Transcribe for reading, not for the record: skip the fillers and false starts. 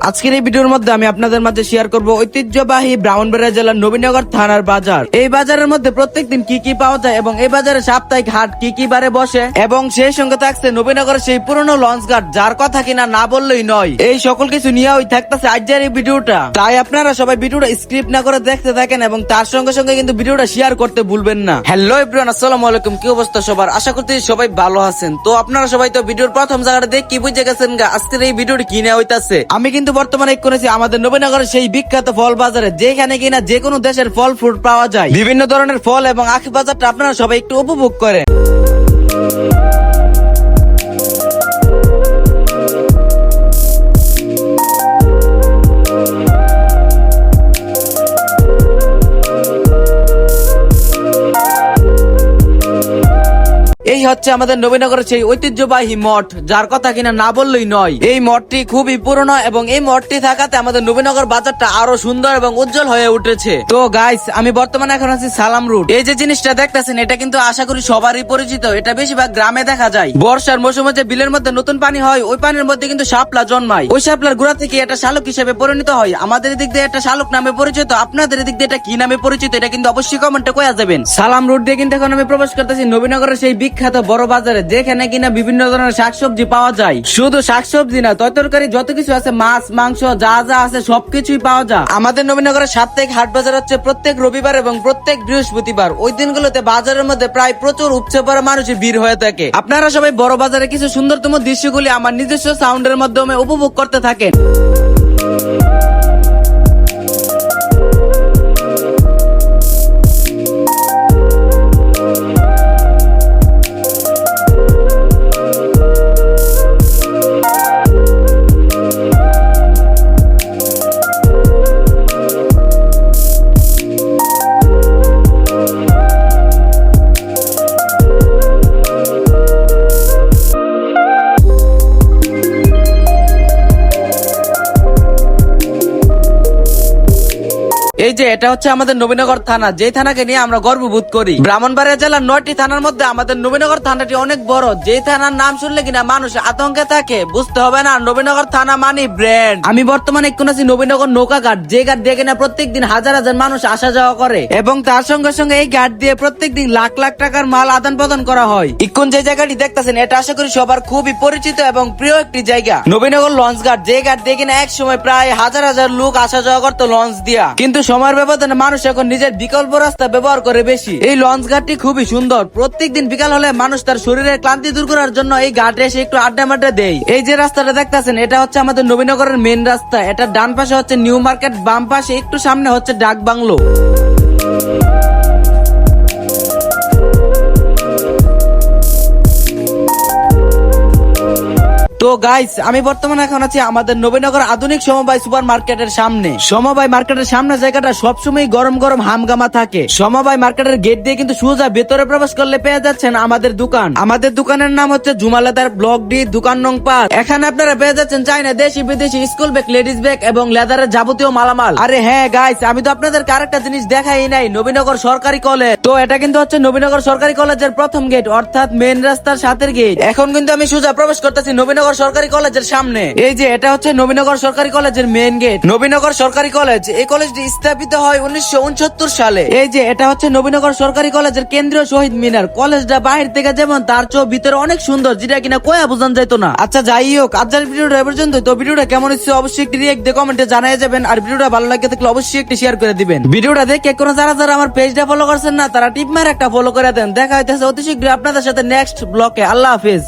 আজকের এই ভিডিওর মধ্যে আমি আপনাদের মাঝে শেয়ার করব ঐতিহ্যবাহী ব্রাহ্মণবাড়িয়া জেলার নবীনগর থানার বাজার। এই বাজারের মধ্যে প্রত্যেকদিন কি কি পাওয়া যায় এবং এই বাজারে সাপ্তাহিক হাট কি কি বারে বসে এবং সেই সঙ্গে থাকছে নবীনগরের সেই পুরনো লঞ্চ ঘাট, যার কথা কিনা না বললেই নয়। এই সকল কিছু নিয়ে ওই থাকতেছে আজকের এই ভিডিওটা। তাই আপনারা সবাই ভিডিওটা স্ক্রিপ্ট না করে দেখতে থাকেন এবং তার সঙ্গে সঙ্গে কিন্তু ভিডিওটা শেয়ার করতে ভুলবেন না। হ্যালো এভরিওয়ান, আসসালামু আলাইকুম। কি অবস্থা সবার? আশা করছি সবাই ভালো আছেন। তো আপনারা সবাই তো ভিডিওর প্রথম জায়গাটা দেখে কি বুঝে গেছেন গা আজকের এই ভিডিওটি কি নেওয়া হইতাছে। আমি কিন্তু বর্তমানে করেছি আমাদের নবীনগরের সেই বিখ্যাত ফল বাজারে, যেখানে কিনা যে কোনো দেশের ফল ফ্রুট পাওয়া যায়, বিভিন্ন ধরনের ফল এবং আখি বাজারটা আপনারা সবাই একটু উপভোগ করেন। এই হচ্ছে আমাদের নবীনগরের সেই ঐতিহ্যবাহী মঠ, যার কথা কিনা না বললেই নয়। এই মঠটি খুবই পুরনো এবং এই মঠটি থাকাতে আমাদের নবীনগর বাজারটা আরো সুন্দর এবং উজ্জ্বল হয়ে উঠেছে। তো গাইস, আমি বর্তমানে এখন আছি সালাম রোড। এই যে জিনিসটা দেখতেছেন, এটা কিন্তু আশা করি সবারই পরিচিত। এটা বেশিরভাগ গ্রামে দেখা যায়। বর্ষার মৌসুমে যে বিলের মধ্যে নতুন পানি হয়, ওই পানির মধ্যে কিন্তু শাপলা জন্মায়। ওই শাপলার গুড়া থেকে এটা শালুক হিসেবে পরিণত হয়। আমাদের দিক দিয়ে এটা শালুক নামে পরিচিত, আপনাদের দিক দিয়ে এটা কি নামে পরিচিত এটা কিন্তু অবশ্যই কমেন্টে কয়া যাবেন। সালাম রোড দিয়ে কিন্তু এখন আমি প্রবেশ করতেছি নবীনগরের সেই বিখ্যাত বড় বাজারে, যেখানে কিনা বিভিন্ন ধরনের শাকসবজি পাওয়া যায়। শুধু শাকসবজি না, তরকারি যত কিছু আছে, মাছ মাংস যা যা আছে সবকিছুই পাওয়া যায়। আমাদের নবীনগরের সাপ্তাহিক হাট বাজার হচ্ছে প্রত্যেক রবিবার এবং প্রত্যেক বৃহস্পতিবার। ওই দিনগুলোতে বাজারের মধ্যে প্রায় প্রচুর উপচে পড়া মানুষের ভিড় হয়ে থাকে। আপনারা সবাই বড় বাজারে কিছু সুন্দরতম দৃশ্যগুলি আমার নিজস্ব সাউন্ডের মাধ্যমে উপভোগ করতে থাকেন। এই যে এটা হচ্ছে আমাদের নবীনগর থানা, যে থানাকে নিয়ে আমরা গর্ববোধ করি। ব্রাহ্মণবাড়িয়া জেলার 9টি থানার মধ্যে আমাদের নবীনগর থানাটি অনেক বড়। যে থানার নাম শুনলে কিনা মানুষ আতঙ্কে থাকে, বুঝতে হবে না নবীনগর থানা মানে ব্র্যান্ড। আমি বর্তমানে এখন আছি নবীনগর নৌকা ঘাট, যে ঘাট দিয়ে কিনা প্রত্যেকদিন হাজার হাজার মানুষ আসা যাওয়া করে এবং তার সঙ্গে সঙ্গে এই ঘাট দিয়ে প্রত্যেকদিন লাখ লাখ টাকার মাল আদান প্রদান করা হয়। এখন যে জায়গাটি দেখতেছেন, এটা আশা করি সবার খুবই পরিচিত এবং প্রিয় একটি জায়গা, নবীনগর লঞ্চ ঘাট। যে ঘাট দিয়ে কিনা এক সময় প্রায় হাজার হাজার লোক আসা যাওয়া করতো লঞ্চ দিয়া, কিন্তু সময়ের ব্যবধানে মানুষ এখন নিজের বিকল্প রাস্তা ব্যবহার করে বেশি। এই লঞ্চ ঘাটটি খুবই সুন্দর। প্রত্যেকদিন বিকাল হলে মানুষ তার শরীরের ক্লান্তি দূর করার জন্য এই ঘাটে এসে একটু আড্ডা মাড্ডা দেয়। এই যে রাস্তাটা দেখতেছেন, এটা হচ্ছে আমাদের নবীনগরের মেন রাস্তা। এটা ডান পাশে হচ্ছে নিউ মার্কেট, বাম পাশে একটু সামনে হচ্ছে ডাক বাংলো। তো গাইস, আমি বর্তমানে এখন আছি আমাদের নবীনগর আধুনিক সমবায় সুপার মার্কেটের সামনে। সমবায় মার্কেটের সামনে জায়গাটা সবসময় গরম গরম হামগামা থাকে। সমবায় মার্কেটের গেট দিয়ে কিন্তু সোজা ভেতরে প্রবেশ করলে পেয়ে যাচ্ছেন আমাদের দোকান। আমাদের দোকানের নাম হচ্ছে জুমালেদার ব্লক ডি, দোকান নং 5। এখানে আপনারা পেয়ে যাচ্ছেন চাইনা, দেশি বিদেশি স্কুল ব্যাগ, লেডিস ব্যাগ এবং লেদারের যাবতীয় মালামাল। আরে হ্যাঁ গাইস, আমি তো আপনাদের আরেকটা জিনিস দেখাই নাই, নবীনগর সরকারি কলেজ। তো এটা কিন্তু হচ্ছে নবীনগর সরকারি কলেজের প্রথম গেট, অর্থাৎ মেন রাস্তার সাথের গেট। এখন কিন্তু আমি সোজা প্রবেশ করতেছি নবীনগর সরকারি কলেজের সামনে। এই যে এটা হচ্ছে নবীনগর সরকারি কলেজের মেইন গেট, নবীনগর সরকারি কলেজ। এই কলেজটি স্থাপিত হয় 1969 সালে। এই যে এটা হচ্ছে নবীনগর সরকারি কলেজের কেন্দ্রীয় শহীদ মিনার। কলেজটা বাহির থেকে যেমন, তার চেয়ে ভিতরে অনেক সুন্দর, যেটা কিনা কয়া বোঝান যাইতো না। আচ্ছা যাই হোক, আজকের ভিডিওটা এ পর্যন্ত। তো ভিডিওটা কেমন হচ্ছে অবশ্যই একটি রিয়েক্ট দিয়ে কমেন্টে জানিয়ে যাবেন, আর ভিডিওটা ভালো লাগে থাকলে অবশ্যই একটি শেয়ার করে দিবেন। ভিডিওটা দেখে কোনো যারা যারা আমার পেজটা ফলো করছেন না, তারা টিপ মার একটা ফলো করে দেন। দেখা হইতেছে অতি শীঘ্রই আপনাদের সাথে নেক্সট ব্লকে। আল্লাহ হাফেজ।